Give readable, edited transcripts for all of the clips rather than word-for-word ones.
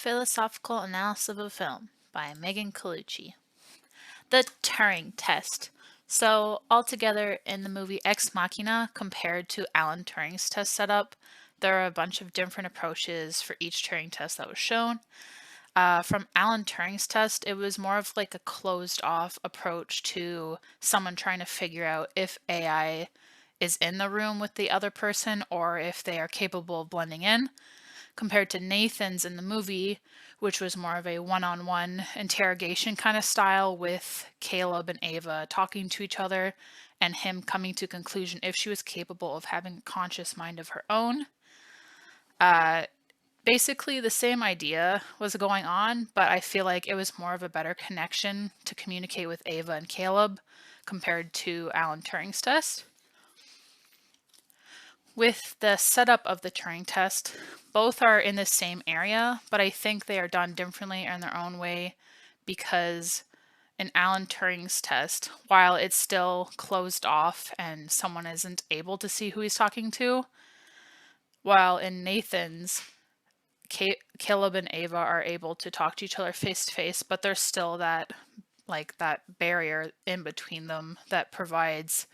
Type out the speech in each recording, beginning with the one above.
Philosophical Analysis of a Film by Megan Colucci. The Turing Test. So, altogether, in the movie Ex Machina, compared to Alan Turing's test setup, there are a bunch of different approaches for each Turing test that was shown. From Alan Turing's test, it was more of like a closed off approach to someone trying to figure out if AI is in the room with the other person or if they are capable of blending in, compared to Nathan's in the movie, which was more of a one-on-one interrogation kind of style with Caleb and Ava talking to each other and him coming to conclusion if she was capable of having a conscious mind of her own. Basically, the same idea was going on, but I feel like it was more of a better connection to communicate with Ava and Caleb compared to Alan Turing's test. With the setup of the Turing test, both are in the same area, but I think they are done differently in their own way because in Alan Turing's test, while it's still closed off and someone isn't able to see who he's talking to, while in Nathan's, Caleb and Ava are able to talk to each other face to face, but there's still that barrier in between them that provides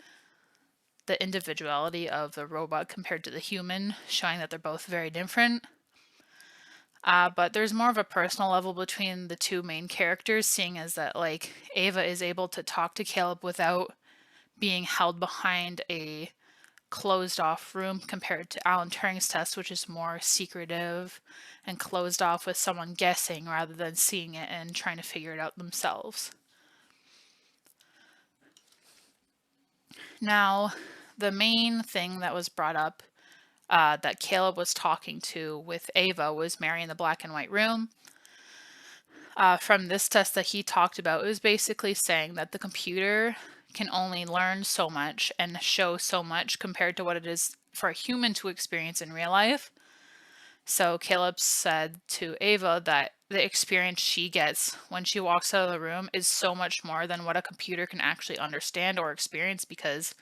the individuality of the robot compared to the human, showing that they're both very different. But there's more of a personal level between the two main characters, seeing as that Ava is able to talk to Caleb without being held behind a closed off room compared to Alan Turing's test, which is more secretive and closed off with someone guessing rather than seeing it and trying to figure it out themselves. Now, the main thing that was brought up that Caleb was talking to with Ava was Mary in the black and white room. From this test that he talked about, it was basically saying that the computer can only learn so much and show so much compared to what it is for a human to experience in real life. So Caleb said to Ava that the experience she gets when she walks out of the room is so much more than what a computer can actually understand or experience because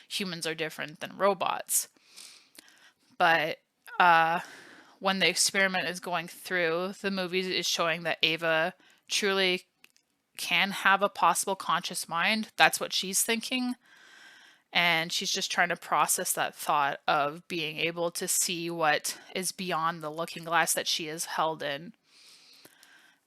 humans are different than robots. But when the experiment is going through, the movie is showing that Ava truly can have a possible conscious mind. That's what she's thinking. And she's just trying to process that thought of being able to see what is beyond the looking glass that she is held in.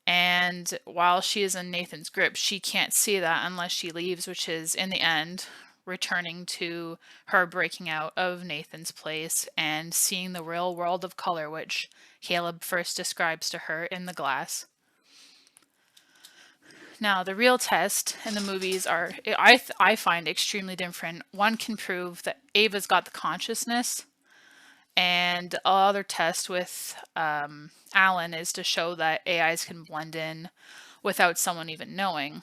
And while she is in Nathan's grip, she can't see that unless she leaves, which is, in the end, returning to her breaking out of Nathan's place and seeing the real world of color, which Caleb first describes to her in the glass. Now, the real test in the movies are, I find, extremely different. One can prove that Ava's got the consciousness, and other test with Alan is to show that AIs can blend in without someone even knowing.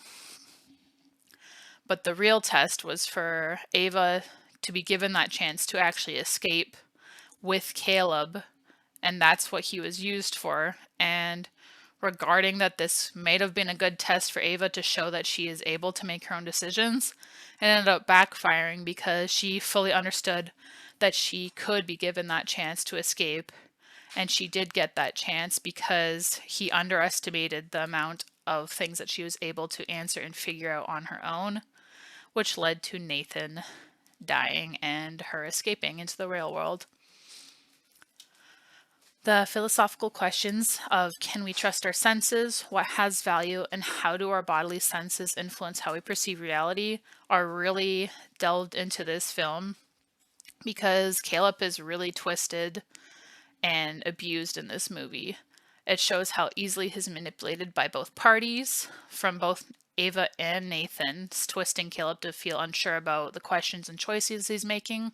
But the real test was for Ava to be given that chance to actually escape with Caleb, and that's what he was used for. And regarding that this may have been a good test for Ava to show that she is able to make her own decisions, it ended up backfiring because she fully understood that she could be given that chance to escape. And she did get that chance because he underestimated the amount of things that she was able to answer and figure out on her own, which led to Nathan dying and her escaping into the real world. The philosophical questions of can we trust our senses, what has value, and how do our bodily senses influence how we perceive reality are really delved into this film because Caleb is really twisted and abused in this movie. It shows how easily he's manipulated by both parties, from both Ava and Nathan, twisting Caleb to feel unsure about the questions and choices he's making.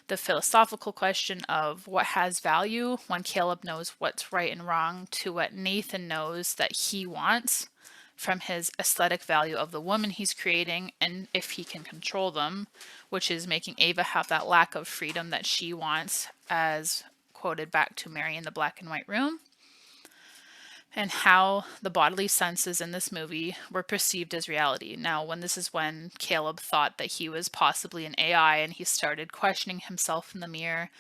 The philosophical question of what has value when Caleb knows what's right and wrong to what Nathan knows that he wants from his aesthetic value of the woman he's creating and if he can control them, which is making Ava have that lack of freedom that she wants, as quoted back to Mary in the black and white room. And how the bodily senses in this movie were perceived as reality. Now, this is when Caleb thought that he was possibly an AI and he started questioning himself in the mirror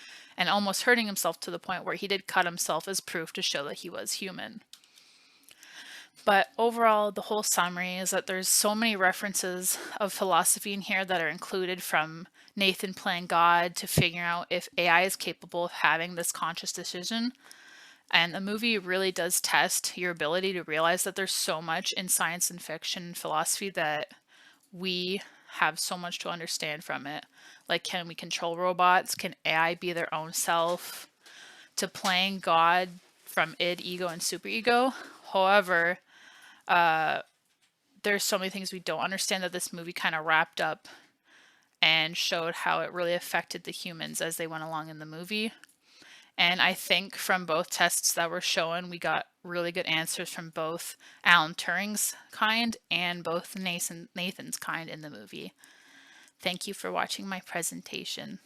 and almost hurting himself to the point where he did cut himself as proof to show that he was human. But overall, the whole summary is that there's so many references of philosophy in here that are included, from Nathan playing God to figuring out if AI is capable of having this conscious decision. And the movie really does test your ability to realize that there's so much in science and fiction and philosophy that we have so much to understand from it. Like, can we control robots? Can AI be their own self? To playing God from id, ego, and superego. However, there's so many things we don't understand that this movie kind of wrapped up and showed how it really affected the humans as they went along in the movie. And I think from both tests that were shown, we got really good answers from both Alan Turing's kind and both Nathan's kind in the movie. Thank you for watching my presentation.